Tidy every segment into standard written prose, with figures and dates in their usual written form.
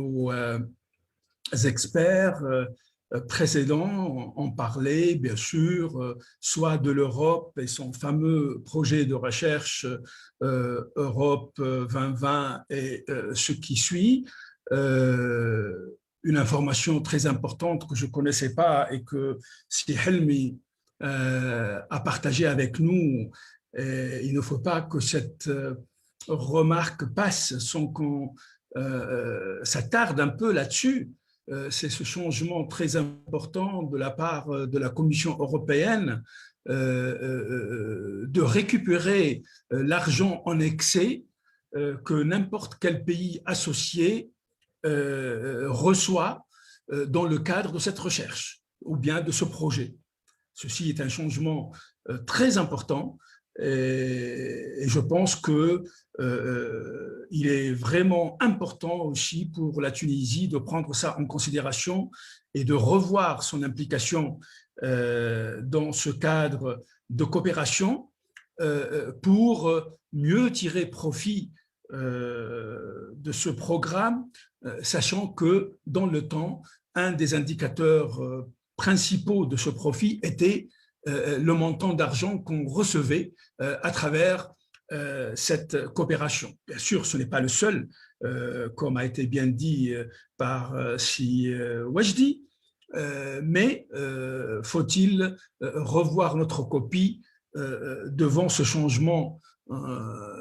Nos experts précédents ont parlé, bien sûr, soit de l'Europe et son fameux projet de recherche Europe 2020 et ce qui suit. Une information très importante que je ne connaissais pas et que Si Helmi a partagé avec nous. Et il ne faut pas que cette remarque passe sans qu'on s'attarde un peu là-dessus. C'est ce changement très important de la part de la Commission européenne de récupérer l'argent en excès que n'importe quel pays associé reçoit dans le cadre de cette recherche ou bien de ce projet. Ceci est un changement très important et je pense que il est vraiment important aussi pour la Tunisie de prendre ça en considération et de revoir son implication dans ce cadre de coopération pour mieux tirer profit de ce programme, sachant que dans le temps, un des indicateurs principaux de ce profit était le montant d'argent qu'on recevait à travers cette coopération. Bien sûr, ce n'est pas le seul, comme a été bien dit par Si Wajdi, mais faut-il revoir notre copie devant ce changement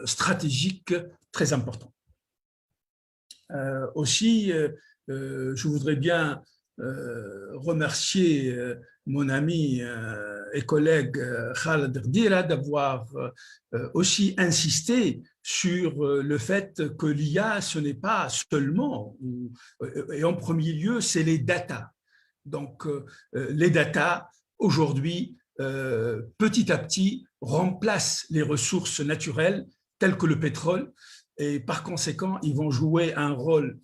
stratégique très important. Aussi, je voudrais bien remercier mon ami et collègue Khaled Rdila d'avoir aussi insisté sur le fait que l'IA, ce n'est pas seulement, et en premier lieu, c'est les data. Donc, les data, aujourd'hui, petit à petit, remplacent les ressources naturelles telles que le pétrole, et par conséquent, ils vont jouer un rôle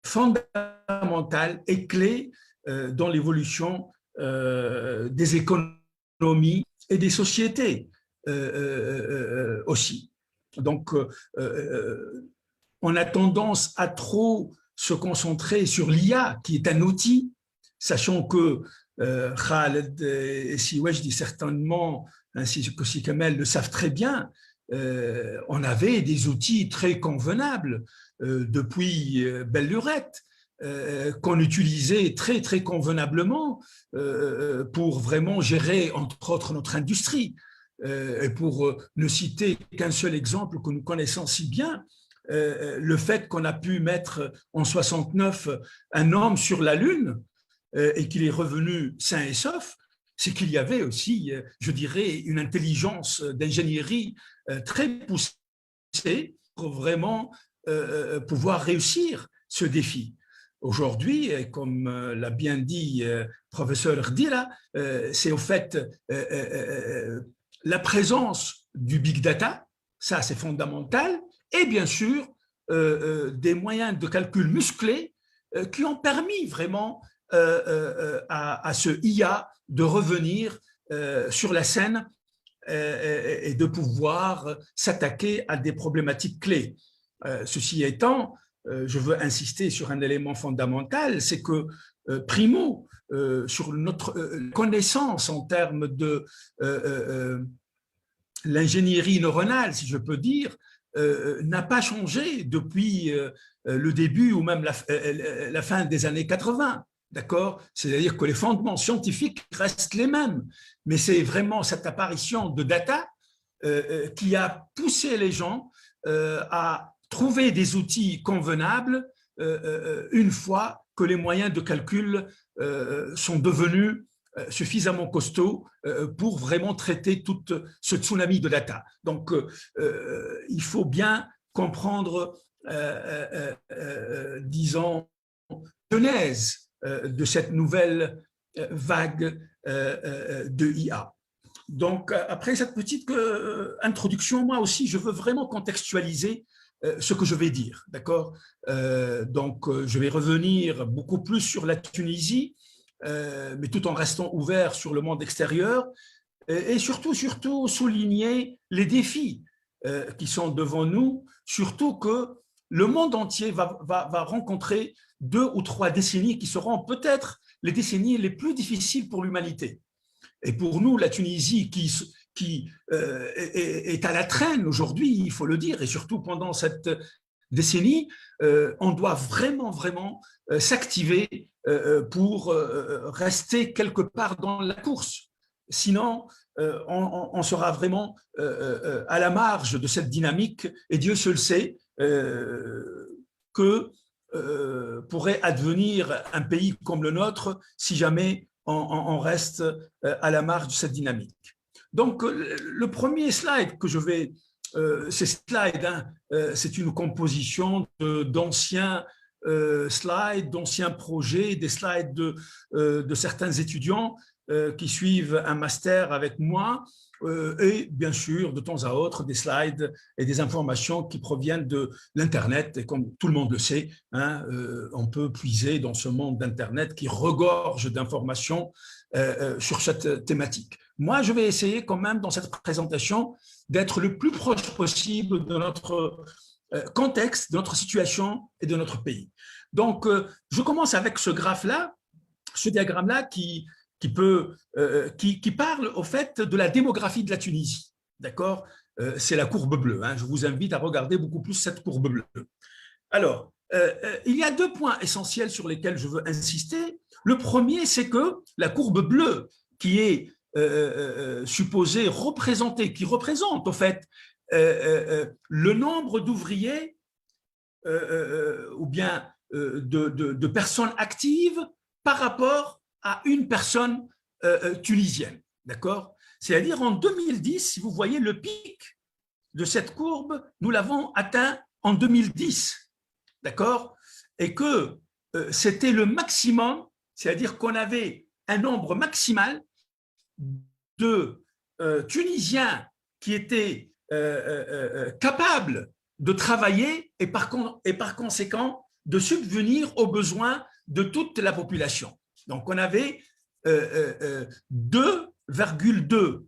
fondamental et clé dans l'évolution des économies et des sociétés aussi. Donc, on a tendance à trop se concentrer sur l'IA, qui est un outil, sachant que Khaled et Si Wajdi certainement, ainsi que Si Kamel le savent très bien, on avait des outils très convenables depuis belle lurette qu'on utilisait très très convenablement pour vraiment gérer entre autres notre industrie. Et pour ne citer qu'un seul exemple que nous connaissons si bien, le fait qu'on a pu mettre en 69 un homme sur la Lune et qu'il est revenu sain et sauf, c'est qu'il y avait aussi, je dirais, une intelligence d'ingénierie très poussée pour vraiment pouvoir réussir ce défi. Aujourd'hui, comme l'a bien dit professeur Rdila, c'est au fait la présence du big data, ça c'est fondamental, et bien sûr des moyens de calcul musclés qui ont permis vraiment à ce IA de revenir sur la scène et de pouvoir s'attaquer à des problématiques clés. Ceci étant, je veux insister sur un élément fondamental, c'est que primo, sur notre connaissance en termes de l'ingénierie neuronale, si je peux dire, n'a pas changé depuis le début ou même la fin des années 80. D'accord? C'est-à-dire que les fondements scientifiques restent les mêmes, mais c'est vraiment cette apparition de data qui a poussé les gens à trouver des outils convenables une fois que les moyens de calcul sont devenus suffisamment costauds pour vraiment traiter tout ce tsunami de data. Donc, il faut bien comprendre, disons, genèse de cette nouvelle vague de IA. Donc, après cette petite introduction, moi aussi, je veux vraiment contextualiser ce que je vais dire, d'accord? Donc, je vais revenir beaucoup plus sur la Tunisie, mais tout en restant ouvert sur le monde extérieur, et surtout souligner les défis qui sont devant nous, surtout que le monde entier va rencontrer 2 ou 3 décennies qui seront peut-être les décennies les plus difficiles pour l'humanité. Et pour nous, la Tunisie, qui est à la traîne aujourd'hui, il faut le dire, et surtout pendant cette décennie, on doit vraiment, vraiment s'activer pour rester quelque part dans la course. Sinon, on sera vraiment à la marge de cette dynamique, et Dieu seul sait que pourrait advenir un pays comme le nôtre si jamais on reste à la marge de cette dynamique. Donc, le premier slide que je vais, ces slides, c'est une composition d'anciens slides, d'anciens projets, des slides de certains étudiants qui suivent un master avec moi, et bien sûr, de temps à autre, des slides et des informations qui proviennent de l'Internet. Et comme tout le monde le sait, on peut puiser dans ce monde d'Internet qui regorge d'informations sur cette thématique. Moi, je vais essayer quand même dans cette présentation d'être le plus proche possible de notre contexte, de notre situation et de notre pays. Donc, je commence avec ce graphe-là, ce diagramme-là qui parle au fait de la démographie de la Tunisie. D'accord? C'est la courbe bleue. Je vous invite à regarder beaucoup plus cette courbe bleue. Alors, il y a 2 points essentiels sur lesquels je veux insister. Le premier, c'est que la courbe bleue, qui est supposée représenter, qui représente au fait le nombre d'ouvriers ou bien de personnes actives par rapport à une personne tunisienne, d'accord? C'est-à-dire en 2010, si vous voyez le pic de cette courbe, nous l'avons atteint en 2010, d'accord? Et que c'était le maximum, c'est-à-dire qu'on avait un nombre maximal de Tunisiens qui étaient capables de travailler et par conséquent de subvenir aux besoins de toute la population. Donc, on avait 2,2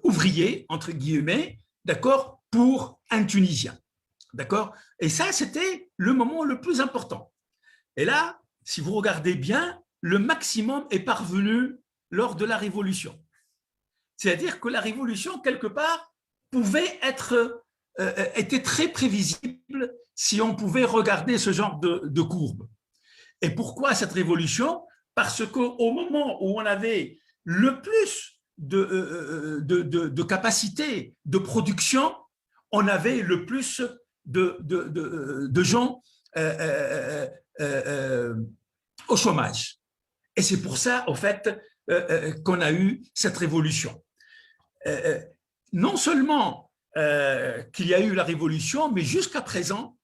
ouvriers, entre guillemets, d'accord, pour un Tunisien. D'accord? Et ça, c'était le moment le plus important. Et là, si vous regardez bien, le maximum est parvenu lors de la Révolution. C'est-à-dire que la Révolution, quelque part, était très prévisible si on pouvait regarder ce genre de courbe. Et pourquoi cette révolution? Parce qu'au moment où on avait le plus de capacité de production, on avait le plus de gens au chômage. Et c'est pour ça, au fait, qu'on a eu cette révolution. Non seulement qu'il y a eu la révolution, mais jusqu'à présent,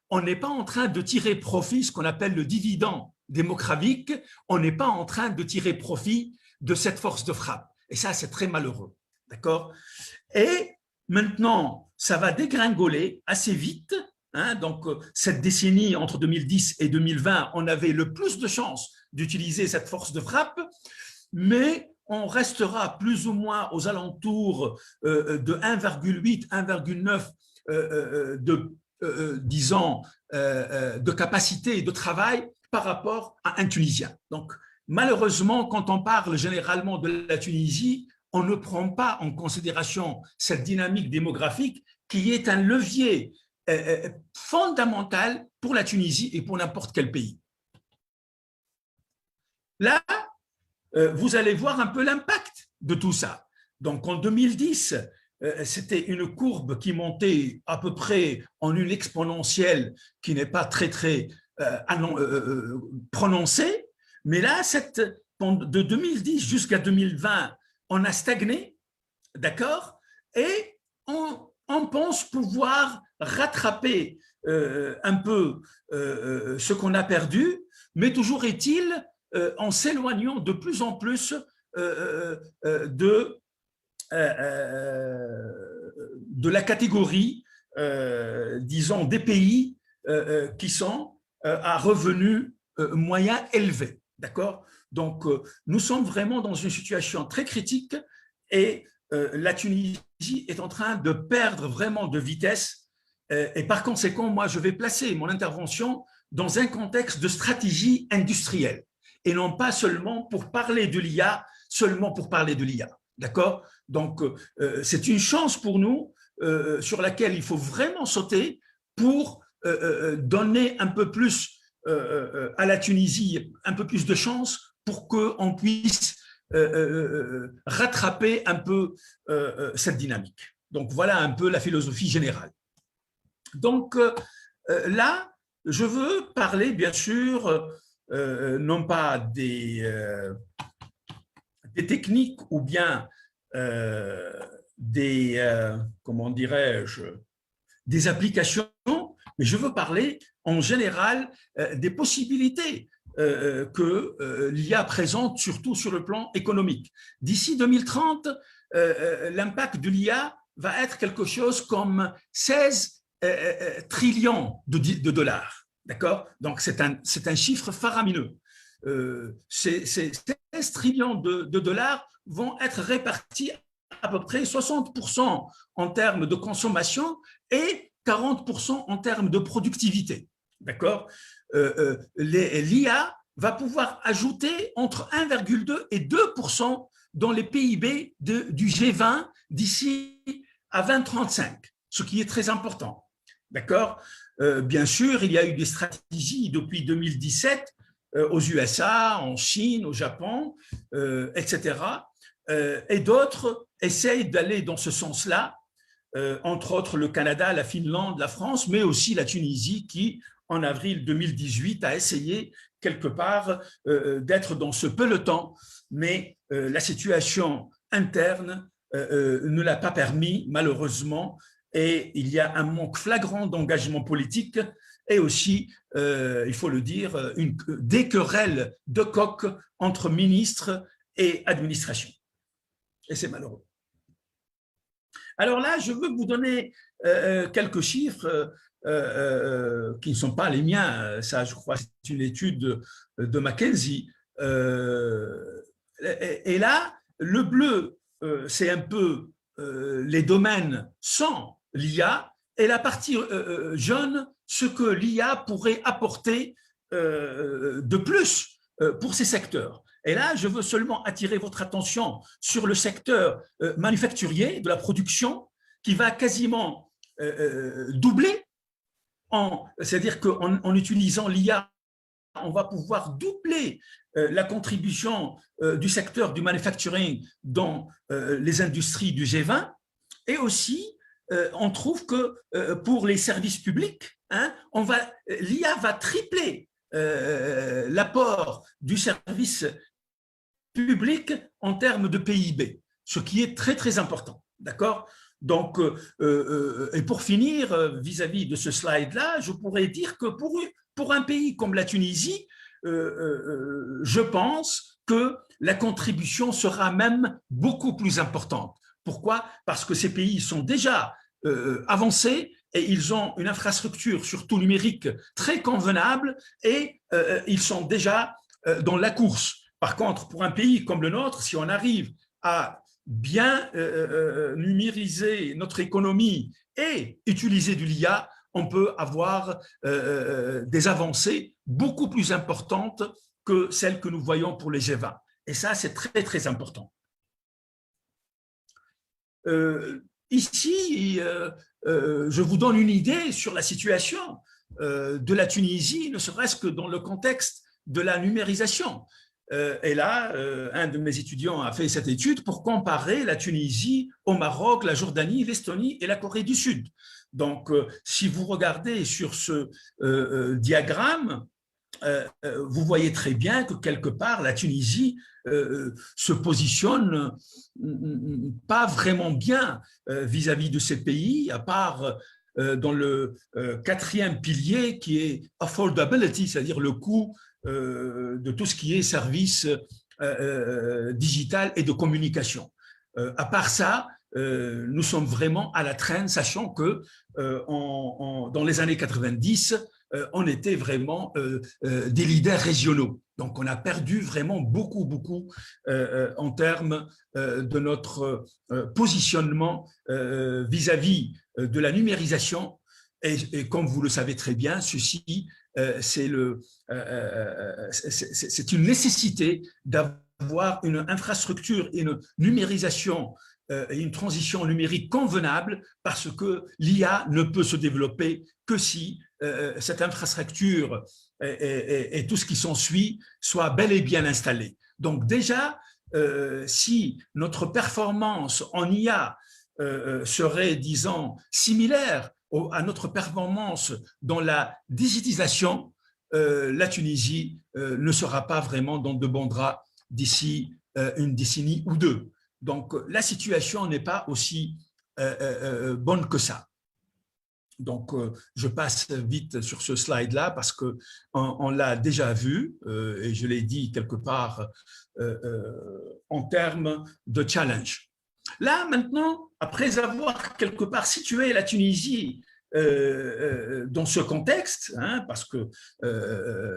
on n'est pas en train de tirer profit, ce qu'on appelle le dividende démographique, on n'est pas en train de tirer profit de cette force de frappe. Et ça, c'est très malheureux. D'accord? Et maintenant, ça va dégringoler assez vite. Donc, cette décennie, entre 2010 et 2020, on avait le plus de chances d'utiliser cette force de frappe, mais on restera plus ou moins aux alentours de 1,8, 1,9 disons, de capacité de travail par rapport à un Tunisien. Donc, malheureusement, quand on parle généralement de la Tunisie, on ne prend pas en considération cette dynamique démographique qui est un levier fondamental pour la Tunisie et pour n'importe quel pays. Là, vous allez voir un peu l'impact de tout ça. Donc, en 2010, c'était une courbe qui montait à peu près en une exponentielle qui n'est pas très, très prononcée. Mais là, de 2010 jusqu'à 2020, on a stagné, d'accord? Et on pense pouvoir rattraper un peu ce qu'on a perdu, mais toujours est-il en s'éloignant de plus en plus de la catégorie, disons, des pays qui sont à revenus moyens élevés. D'accord? Donc, nous sommes vraiment dans une situation très critique et la Tunisie est en train de perdre vraiment de vitesse Et par conséquent, moi, je vais placer mon intervention dans un contexte de stratégie industrielle et non pas seulement pour parler de l'IA, seulement pour parler de l'IA. D'accord? Donc, c'est une chance pour nous sur laquelle il faut vraiment sauter pour donner un peu plus à la Tunisie, un peu plus de chance pour qu'on puisse rattraper un peu cette dynamique. Donc, voilà un peu la philosophie générale. Donc, là, je veux parler, bien sûr, non pas des techniques ou bien comment dirais-je, des applications, mais je veux parler en général des possibilités que l'IA présente, surtout sur le plan économique. D'ici 2030, l'impact de l'IA va être quelque chose comme 16 trillions de dollars. D'accord? Donc, c'est un chiffre faramineux. Ces 16 trillions de dollars vont être répartis à peu près 60% en termes de consommation et 40% en termes de productivité. D'accord? L'IA va pouvoir ajouter entre 1,2 et 2% dans les PIB du G20 d'ici à 2035, ce qui est très important. D'accord? Bien sûr, il y a eu des stratégies depuis 2017 aux USA, en Chine, au Japon, etc. Et d'autres essayent d'aller dans ce sens-là, entre autres le Canada, la Finlande, la France, mais aussi la Tunisie qui, en avril 2018, a essayé quelque part d'être dans ce peloton, mais la situation interne ne l'a pas permis, malheureusement, et il y a un manque flagrant d'engagement politique et aussi, il faut le dire, des querelles de coq entre ministres et administration. Et c'est malheureux. Alors là, je veux vous donner quelques chiffres qui ne sont pas les miens. Ça, je crois, c'est une étude de McKinsey. Et là, le bleu, c'est un peu les domaines sans l'IA, et la partie jaune, ce que l'IA pourrait apporter de plus pour ces secteurs. Et là, je veux seulement attirer votre attention sur le secteur manufacturier de la production qui va quasiment doubler, c'est-à-dire qu'en utilisant l'IA, on va pouvoir doubler la contribution du secteur du manufacturing dans les industries du G20. Et aussi, on trouve que pour les services publics, hein, l'IA va tripler l'apport du service public en termes de PIB, ce qui est très, très important. D'accord? Donc, et pour finir, vis-à-vis de ce slide-là, je pourrais dire que pour un pays comme la Tunisie, je pense que la contribution sera même beaucoup plus importante. Pourquoi? Parce que ces pays sont déjà avancés et ils ont une infrastructure, surtout numérique, très convenable et ils sont déjà dans la course. Par contre, pour un pays comme le nôtre, si on arrive à bien numériser notre économie et utiliser de l'IA, on peut avoir des avancées beaucoup plus importantes que celles que nous voyons pour les G20. Et ça, c'est très, très important. Ici, je vous donne une idée sur la situation de la Tunisie, ne serait-ce que dans le contexte de la numérisation. Et là, un de mes étudiants a fait cette étude pour comparer la Tunisie au Maroc, la Jordanie, l'Estonie et la Corée du Sud. Donc, si vous regardez sur ce diagramme, vous voyez très bien que quelque part, la Tunisie se positionne pas vraiment bien vis-à-vis de ces pays, à part dans le quatrième pilier qui est affordability, c'est-à-dire le coût de tout ce qui est service digital et de communication. À part ça, nous sommes vraiment à la traîne, sachant que dans les années 90, on était vraiment des leaders régionaux. Donc, on a perdu vraiment beaucoup, beaucoup en termes de notre positionnement vis-à-vis de la numérisation Et comme vous le savez très bien, ceci, c'est une nécessité d'avoir une infrastructure et une numérisation et une transition numérique convenable parce que l'IA ne peut se développer que si cette infrastructure et tout ce qui s'ensuit soit bel et bien installé. Donc déjà, si notre performance en IA serait, disons, similaire à notre performance dans la digitalisation, la Tunisie ne sera pas vraiment dans de bons draps d'ici une décennie ou deux. Donc, la situation n'est pas aussi bonne que ça. Donc, je passe vite sur ce slide-là parce qu'on l'a déjà vu et je l'ai dit quelque part en termes de challenge. Là, maintenant, après avoir quelque part situé la Tunisie dans ce contexte, hein, parce que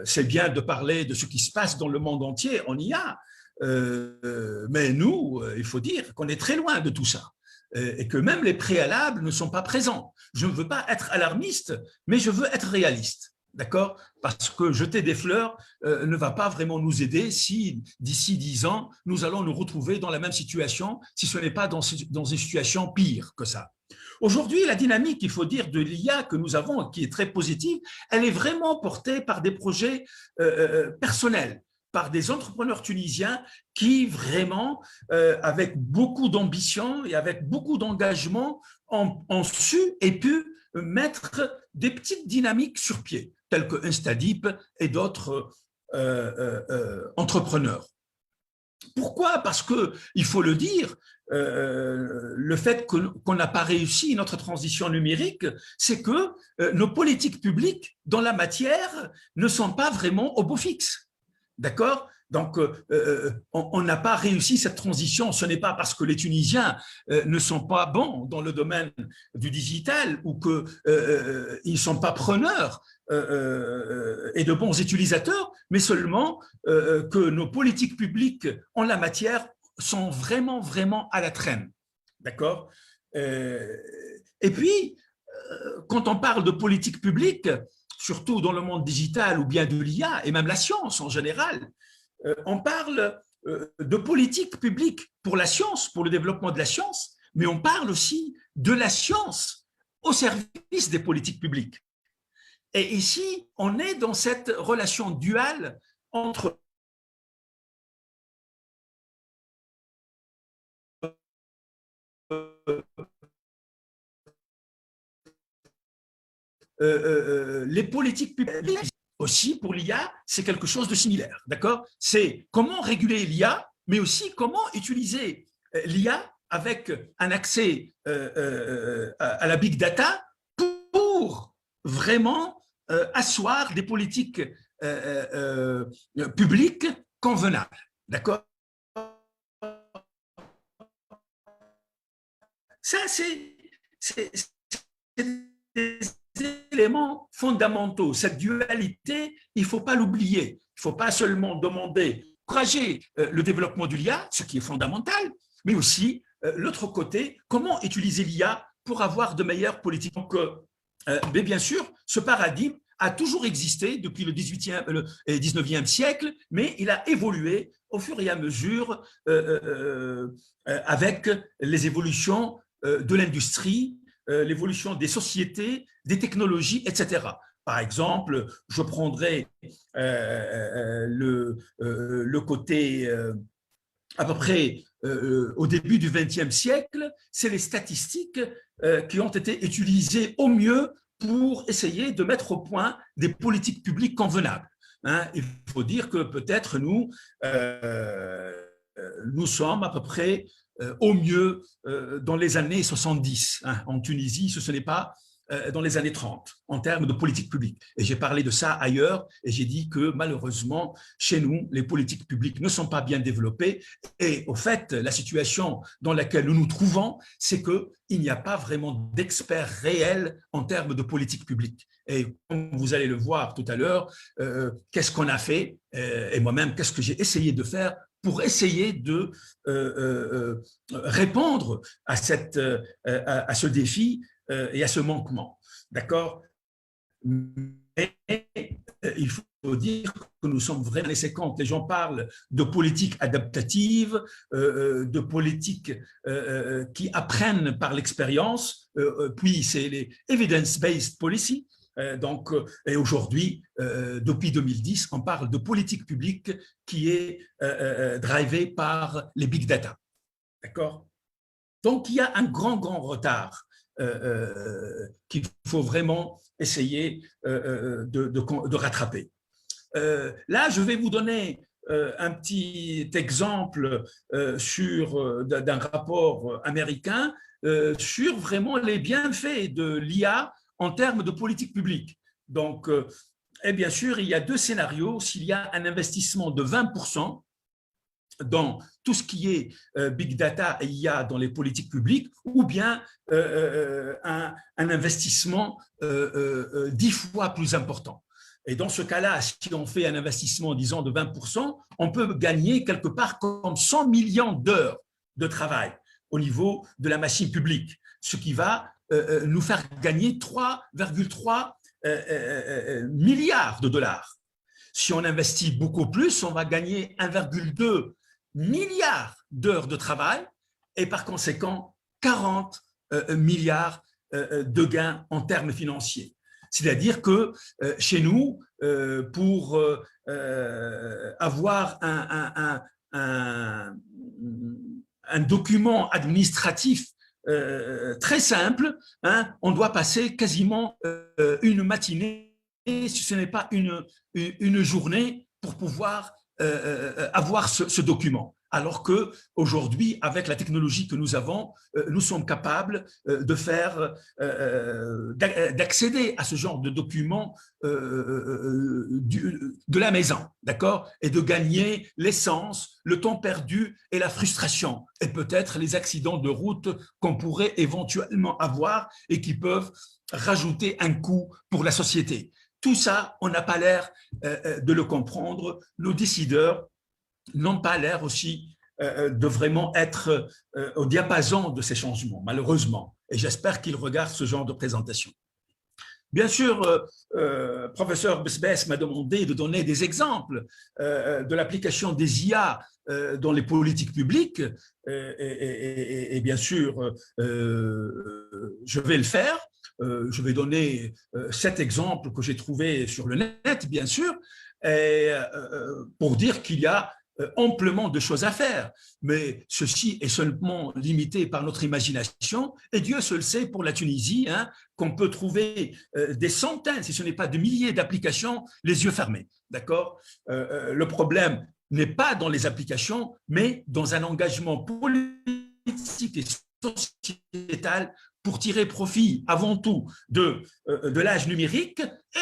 c'est bien de parler de ce qui se passe dans le monde entier, on y a, mais nous, il faut dire qu'on est très loin de tout ça et que même les préalables ne sont pas présents. Je ne veux pas être alarmiste, mais je veux être réaliste. D'accord? Parce que jeter des fleurs ne va pas vraiment nous aider si d'ici 10 ans, nous allons nous retrouver dans la même situation, si ce n'est pas dans une situation pire que ça. Aujourd'hui, la dynamique, il faut dire, de l'IA que nous avons, qui est très positive, elle est vraiment portée par des projets personnels, par des entrepreneurs tunisiens qui vraiment, avec beaucoup d'ambition et avec beaucoup d'engagement, ont su et pu mettre des petites dynamiques sur pied, telles que Instadeep et d'autres entrepreneurs. Pourquoi? Parce que, il faut le dire, le fait qu'on n'a pas réussi notre transition numérique, c'est que nos politiques publiques dans la matière ne sont pas vraiment au beau fixe. D'accord? Donc, on n'a pas réussi cette transition. Ce n'est pas parce que les Tunisiens ne sont pas bons dans le domaine du digital ou qu'ils ne sont pas preneurs et de bons utilisateurs, mais seulement que nos politiques publiques en la matière sont vraiment, vraiment à la traîne. D'accord? Et puis, quand on parle de politique publique, surtout dans le monde digital ou bien de l'IA et même la science en général, on parle de politique publique pour la science, pour le développement de la science, mais on parle aussi de la science au service des politiques publiques. Et ici, on est dans cette relation duale entre les politiques publiques. Aussi, pour l'IA, c'est quelque chose de similaire, d'accord? C'est comment réguler l'IA, mais aussi comment utiliser l'IA avec un accès à la big data pour vraiment asseoir des politiques publiques convenables, d'accord? Ça, c'est des éléments fondamentaux. Cette dualité, il ne faut pas l'oublier. Il ne faut pas seulement demander, encourager le développement de l'IA, ce qui est fondamental, mais aussi l'autre côté, comment utiliser l'IA pour avoir de meilleures politiques. Donc, mais bien sûr, ce paradigme a toujours existé depuis le 18e et 19e siècle, mais il a évolué au fur et à mesure avec les évolutions de l'industrie, l'évolution des sociétés, des technologies, etc. Par exemple, je prendrai le côté à peu près au début du XXe siècle, c'est les statistiques qui ont été utilisées au mieux pour essayer de mettre au point des politiques publiques convenables. Hein, il faut dire que peut-être nous sommes à peu près au mieux dans les années 70. Hein. En Tunisie, ce n'est pas dans les années 30 en termes de politique publique. Et j'ai parlé de ça ailleurs et j'ai dit que malheureusement, chez nous, les politiques publiques ne sont pas bien développées. Et au fait, la situation dans laquelle nous nous trouvons, c'est qu'il n'y a pas vraiment d'experts réels en termes de politique publique. Et comme vous allez le voir tout à l'heure, qu'est-ce qu'on a fait et moi-même, qu'est-ce que j'ai essayé de faire pour essayer de répondre à ce défi et à ce manquement. d'accord? Mais il faut dire que nous sommes vraiment laissés compte. Les gens parlent de politique adaptative, de politique qui apprennent par l'expérience, puis c'est les evidence-based policy. Donc, et aujourd'hui, depuis 2010, on parle de politique publique qui est drivée par les big data. D'accord? Donc, il y a un grand retard qu'il faut vraiment essayer de rattraper. Là, je vais vous donner un petit exemple d'un rapport américain sur vraiment les bienfaits de l'IA en termes de politique publique. Donc, et bien sûr, il y a deux scénarios. S'il y a un investissement de 20% dans tout ce qui est big data et IA dans les politiques publiques, ou bien un investissement 10 fois plus important. Et dans ce cas-là, si on fait un investissement, disons, de 20%, on peut gagner quelque part comme 100 millions d'heures de travail au niveau de la machine publique, ce qui va nous faire gagner 3,3 milliards de dollars. Si on investit beaucoup plus, on va gagner 1,2 milliards d'heures de travail et par conséquent 40 milliards de gains en termes financiers. C'est-à-dire que chez nous, pour avoir un document administratif très simple, hein, on doit passer quasiment une matinée, si ce n'est pas une journée, pour pouvoir avoir ce document. Alors qu'aujourd'hui, avec la technologie que nous avons, nous sommes capables d'accéder à ce genre de documents de la maison, d'accord? Et de gagner l'essence, le temps perdu et la frustration, et peut-être les accidents de route qu'on pourrait éventuellement avoir et qui peuvent rajouter un coût pour la société. Tout ça, on n'a pas l'air de le comprendre. Nos décideurs n'ont pas l'air aussi de vraiment être au diapason de ces changements, malheureusement. Et j'espère qu'ils regardent ce genre de présentation. Bien sûr, professeur Besbès m'a demandé de donner des exemples de l'application des IA dans les politiques publiques. Et bien sûr, je vais le faire. Je vais donner 7 exemples que j'ai trouvés sur le net, bien sûr, pour dire qu'il y a amplement de choses à faire, mais ceci est seulement limité par notre imagination, et Dieu seul sait pour la Tunisie, hein, qu'on peut trouver des centaines, si ce n'est pas des milliers d'applications, les yeux fermés, d'accord? Le problème n'est pas dans les applications, mais dans un engagement politique et sociétal pour tirer profit avant tout de l'âge numérique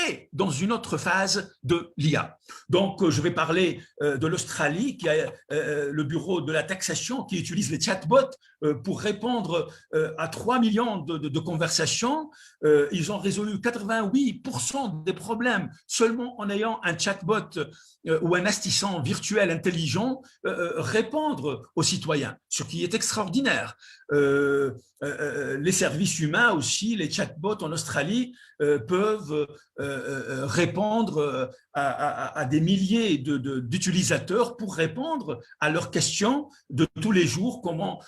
et dans une autre phase de l'IA. Donc, je vais parler de l'Australie, qui a le bureau de la taxation, qui utilise les chatbots pour répondre à 3 millions de conversations. Ils ont résolu 88% des problèmes seulement en ayant un chatbot ou un assistant virtuel intelligent répondre aux citoyens, ce qui est extraordinaire. Les services humains aussi, les chatbots en Australie peuvent répondre à des milliers d'utilisateurs pour répondre à leurs questions de tous les jours, comment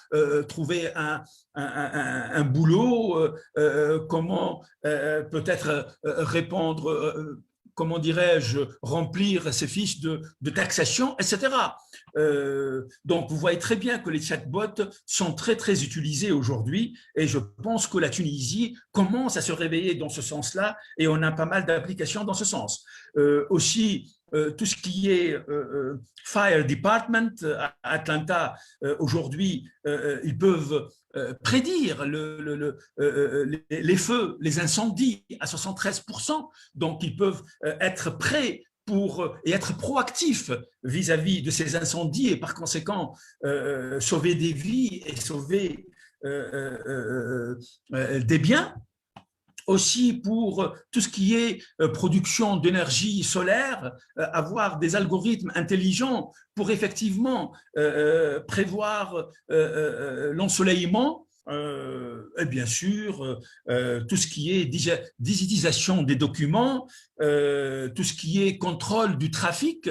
trouver un boulot, comment peut-être répondre comment dirais-je, remplir ces fiches de taxation, etc. Donc, vous voyez très bien que les chatbots sont très utilisés aujourd'hui et je pense que la Tunisie commence à se réveiller dans ce sens-là et on a pas mal d'applications dans ce sens. Aussi, tout ce qui est Fire Department à Atlanta, aujourd'hui, ils peuvent prédire les feux, les incendies à 73%. Donc, ils peuvent être prêts et être proactifs vis-à-vis de ces incendies et par conséquent sauver des vies et sauver des biens. Aussi pour tout ce qui est production d'énergie solaire, avoir des algorithmes intelligents pour effectivement prévoir l'ensoleillement et bien sûr tout ce qui est digitalisation des documents, tout ce qui est contrôle du trafic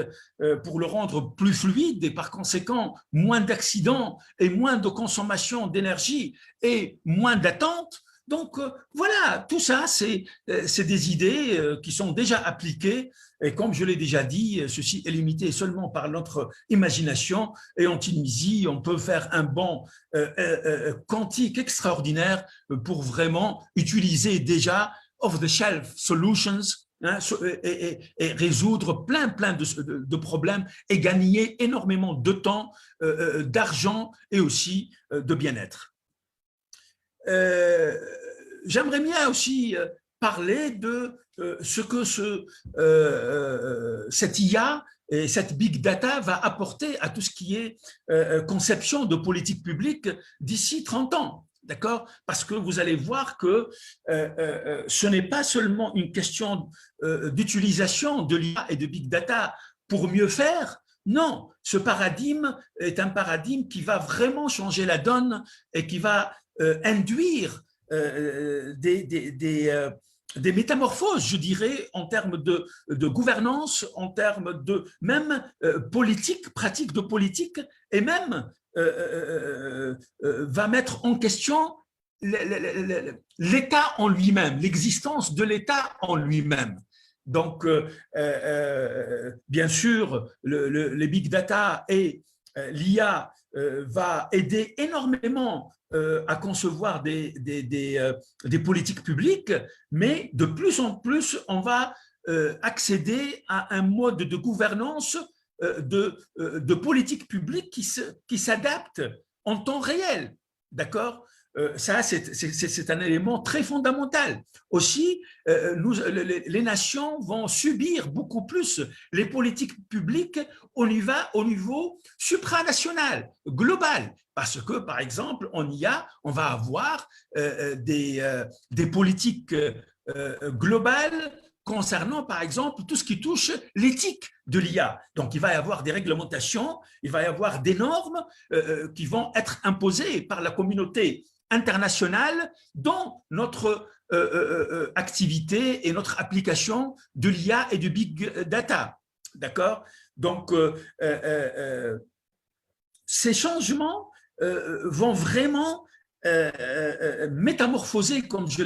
pour le rendre plus fluide et par conséquent moins d'accidents et moins de consommation d'énergie et moins d'attente. Donc voilà, tout ça, c'est des idées qui sont déjà appliquées et comme je l'ai déjà dit, ceci est limité seulement par notre imagination et en Tunisie, on peut faire un bond quantique extraordinaire pour vraiment utiliser déjà off-the-shelf solutions hein, et résoudre plein de problèmes et gagner énormément de temps, d'argent et aussi de bien-être. J'aimerais bien aussi parler de ce que cette IA et cette big data va apporter à tout ce qui est conception de politique publique d'ici 30 ans. D'accord? Parce que vous allez voir que ce n'est pas seulement une question d'utilisation de l'IA et de big data pour mieux faire. Non, ce paradigme est un paradigme qui va vraiment changer la donne et qui va induire des métamorphoses, je dirais, en termes de gouvernance, en termes de même politique, pratique de politique, et même va mettre en question l'État en lui-même, l'existence de l'État en lui-même. Donc, bien sûr, les big data et l'IA va aider énormément à concevoir des politiques publiques, mais de plus en plus, on va accéder à un mode de gouvernance de politique publique qui s'adapte en temps réel. D'accord? Ça, c'est un élément très fondamental. Aussi, les nations vont subir beaucoup plus les politiques publiques au niveau supranational, global. Parce que, par exemple, en IA, on va avoir des politiques globales concernant, par exemple, tout ce qui touche l'éthique de l'IA. Donc, il va y avoir des réglementations, il va y avoir des normes qui vont être imposées par la communauté internationale dans notre activité et notre application de l'IA et du big data. D'accord? Donc, ces changements vont vraiment métamorphoser, comme je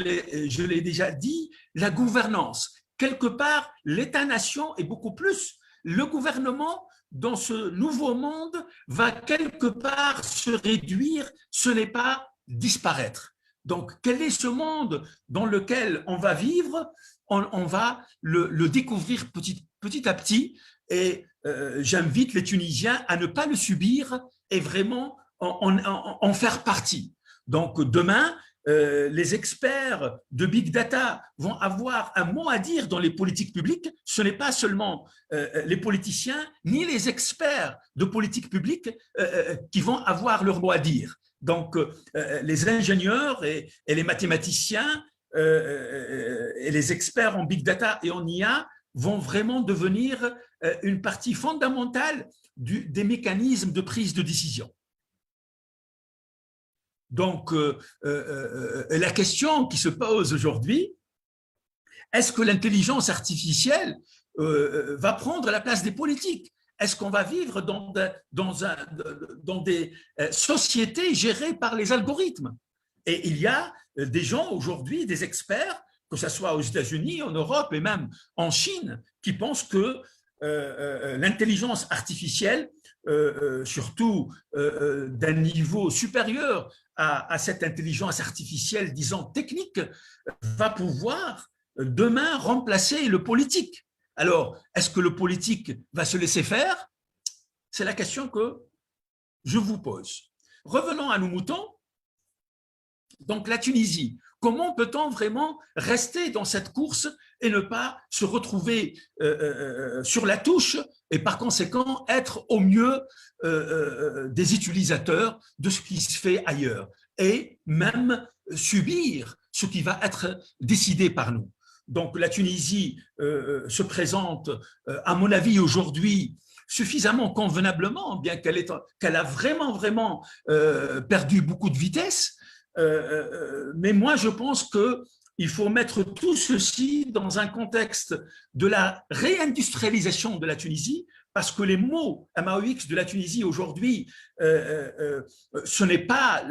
l'ai déjà dit, la gouvernance. Quelque part, l'État-nation est beaucoup plus. Le gouvernement, dans ce nouveau monde, va quelque part se réduire, ce n'est pas disparaître. Donc, quel est ce monde dans lequel on va vivre? On va le découvrir petit à petit et j'invite les Tunisiens à ne pas le subir et vraiment en faire partie. Donc, demain, les experts de big data vont avoir un mot à dire dans les politiques publiques. Ce n'est pas seulement les politiciens ni les experts de politique publique qui vont avoir leur mot à dire. Donc, les ingénieurs et les mathématiciens et les experts en big data et en IA vont vraiment devenir une partie fondamentale des mécanismes de prise de décision. Donc, la question qui se pose aujourd'hui, est-ce que l'intelligence artificielle va prendre la place des politiques? Est-ce qu'on va vivre dans des sociétés gérées par les algorithmes? Et il y a des gens aujourd'hui, des experts, que ce soit aux États-Unis, en Europe et même en Chine, qui pensent que l'intelligence artificielle, surtout d'un niveau supérieur à cette intelligence artificielle, disons technique, va pouvoir demain remplacer le politique. Alors, est-ce que le politique va se laisser faire? C'est la question que je vous pose. Revenons à nos moutons. Donc, la Tunisie, comment peut-on vraiment rester dans cette course et ne pas se retrouver sur la touche et par conséquent être au mieux des utilisateurs de ce qui se fait ailleurs et même subir ce qui va être décidé par nous. Donc la Tunisie se présente, à mon avis, aujourd'hui suffisamment convenablement, bien qu'elle a vraiment perdu beaucoup de vitesse. Mais moi, je pense qu'il faut mettre tout ceci dans un contexte de la réindustrialisation de la Tunisie, parce que les mots MAOX de la Tunisie aujourd'hui, ce n'est pas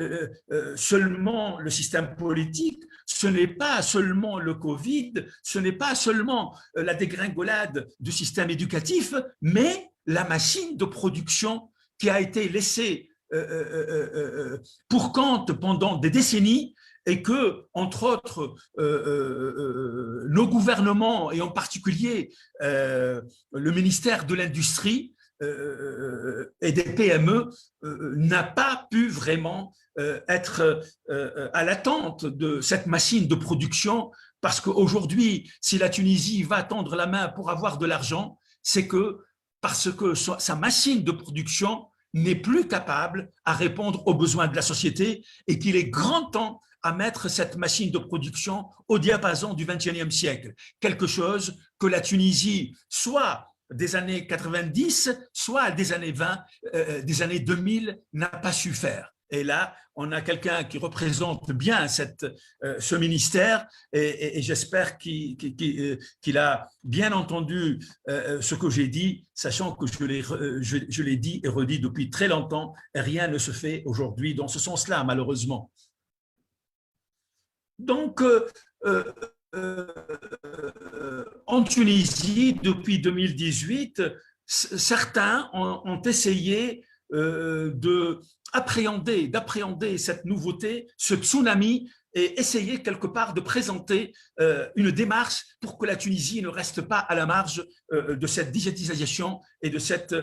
seulement le système politique, ce n'est pas seulement le Covid, ce n'est pas seulement la dégringolade du système éducatif, mais la machine de production qui a été laissée pour compte pendant des décennies et que, entre autres, nos gouvernements, et en particulier le ministère de l'Industrie et des PME, n'a pas pu vraiment être à l'attente de cette machine de production, parce qu'aujourd'hui, si la Tunisie va tendre la main pour avoir de l'argent, c'est que parce que sa machine de production n'est plus capable à répondre aux besoins de la société et qu'il est grand temps à mettre cette machine de production au diapason du XXIe siècle. Quelque chose que la Tunisie, soit des années 90, soit des années 20, des années 2000, n'a pas su faire. Et là, on a quelqu'un qui représente bien ce ministère et j'espère qu'il a bien entendu ce que j'ai dit, sachant que je l'ai dit et redit depuis très longtemps et rien ne se fait aujourd'hui dans ce sens-là, malheureusement. Donc, en Tunisie, depuis 2018, certains ont essayé d'appréhender cette nouveauté, ce tsunami, et essayer quelque part de présenter une démarche pour que la Tunisie ne reste pas à la marge de cette digitalisation et de cette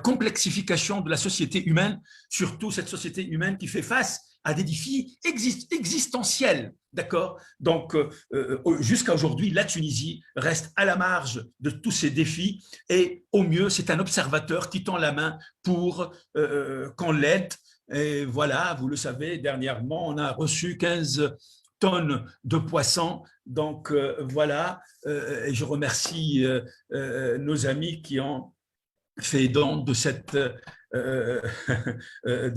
complexification de la société humaine, surtout cette société humaine qui fait face à des défis existentiels, d'accord? Donc, jusqu'à aujourd'hui, la Tunisie reste à la marge de tous ces défis et au mieux, c'est un observateur qui tend la main pour qu'on l'aide. Et voilà, vous le savez, dernièrement, on a reçu 15 tonnes de poissons. Donc, voilà, et je remercie nos amis qui ont fait don de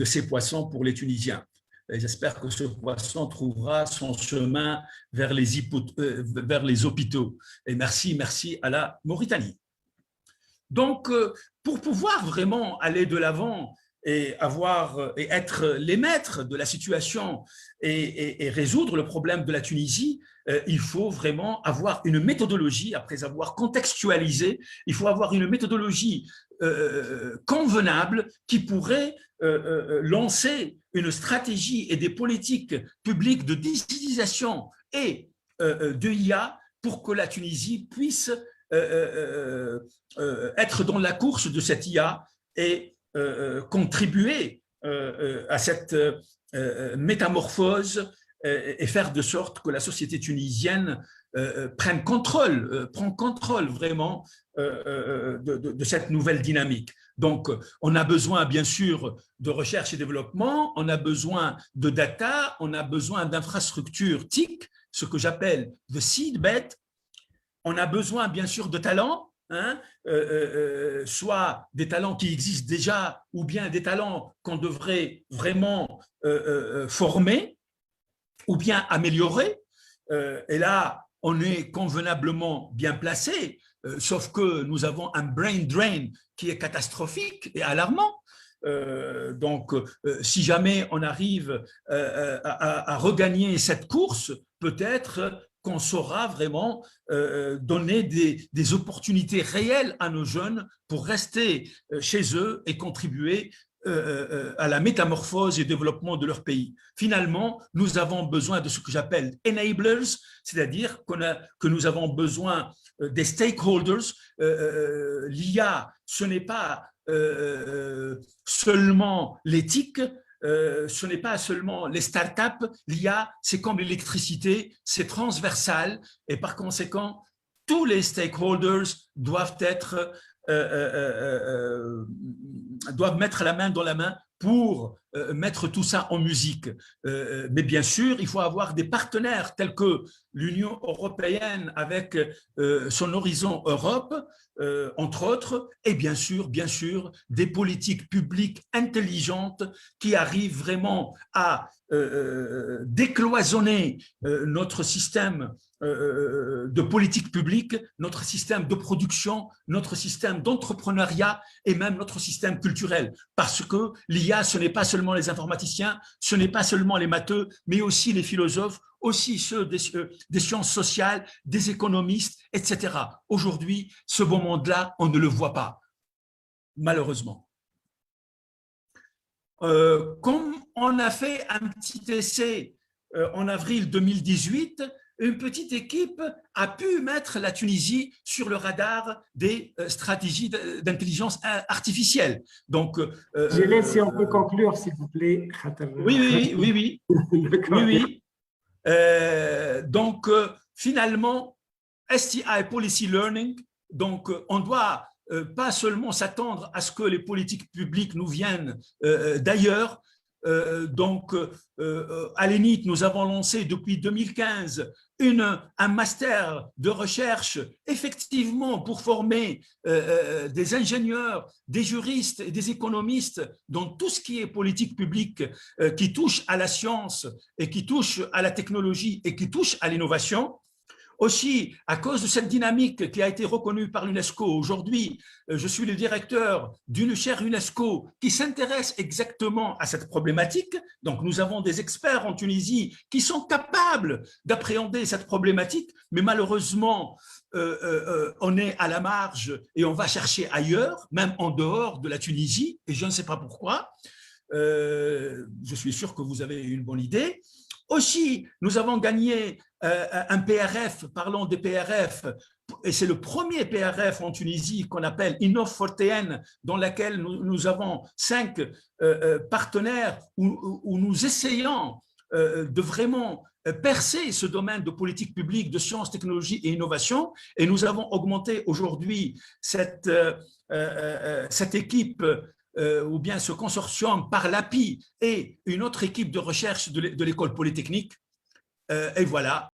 ces poissons pour les Tunisiens. J'espère que ce poisson trouvera son chemin vers les hôpitaux. Et merci à la Mauritanie. Donc, pour pouvoir vraiment aller de l'avant et être les maîtres de la situation et résoudre le problème de la Tunisie, il faut vraiment avoir une méthodologie, après avoir contextualisé, il faut avoir une méthodologie convenable qui pourrait lancer une stratégie et des politiques publiques de digitalisation et de IA pour que la Tunisie puisse être dans la course de cette IA et contribuer à cette métamorphose et faire de sorte que la société tunisienne prend contrôle vraiment de cette nouvelle dynamique. Donc, on a besoin bien sûr de recherche et développement, on a besoin de data, on a besoin d'infrastructures TIC, ce que j'appelle the seedbed. On a besoin bien sûr de talents, soit des talents qui existent déjà ou bien des talents qu'on devrait vraiment former ou bien améliorer. Et là, on est convenablement bien placé, sauf que nous avons un brain drain qui est catastrophique et alarmant. Donc, si jamais on arrive à regagner cette course, peut-être qu'on saura vraiment donner des opportunités réelles à nos jeunes pour rester chez eux et contribuer à la métamorphose et au développement de leur pays. Finalement, nous avons besoin de ce que j'appelle enablers, c'est-à-dire que nous avons besoin des stakeholders. L'IA, ce n'est pas seulement l'éthique, ce n'est pas seulement les startups. L'IA, c'est comme l'électricité, c'est transversal et par conséquent, tous les stakeholders doivent mettre la main dans la main pour mettre tout ça en musique. Mais bien sûr, il faut avoir des partenaires tels que l'Union européenne avec son Horizon Europe, entre autres, et bien sûr, des politiques publiques intelligentes qui arrivent vraiment à décloisonner notre système de politique publique, notre système de production, notre système d'entrepreneuriat et même notre système culturel. Parce que l'IA, ce n'est pas seulement les informaticiens, ce n'est pas seulement les matheux, mais aussi les philosophes, aussi ceux des sciences sociales, des économistes, etc. Aujourd'hui, ce beau monde-là, on ne le voit pas, malheureusement. Comme on a fait un petit essai en avril 2018, une petite équipe a pu mettre la Tunisie sur le radar des stratégies d'intelligence artificielle. Donc, je laisse si on peut conclure, s'il vous plaît. Oui. Donc, finalement, STI Policy Learning, donc on doit pas seulement s'attendre à ce que les politiques publiques nous viennent d'ailleurs. Donc, à l'ENIT, nous avons lancé depuis 2015 un master de recherche effectivement pour former des ingénieurs, des juristes et des économistes dans tout ce qui est politique publique qui touche à la science et qui touche à la technologie et qui touche à l'innovation. Aussi, à cause de cette dynamique qui a été reconnue par l'UNESCO, aujourd'hui, je suis le directeur d'une chaire UNESCO qui s'intéresse exactement à cette problématique. Donc, nous avons des experts en Tunisie qui sont capables d'appréhender cette problématique, mais malheureusement, on est à la marge et on va chercher ailleurs, même en dehors de la Tunisie, et je ne sais pas pourquoi. Je suis sûr que vous avez une bonne idée. Aussi, nous avons gagné un PRF, parlons des PRF, et c'est le premier PRF en Tunisie qu'on appelle Innov Fortean, dans laquelle nous avons 5 partenaires où nous essayons de vraiment percer ce domaine de politique publique, de sciences, technologie et innovation. Et nous avons augmenté aujourd'hui cette équipe ou bien ce consortium par l'API et une autre équipe de recherche de l'École polytechnique. Et voilà.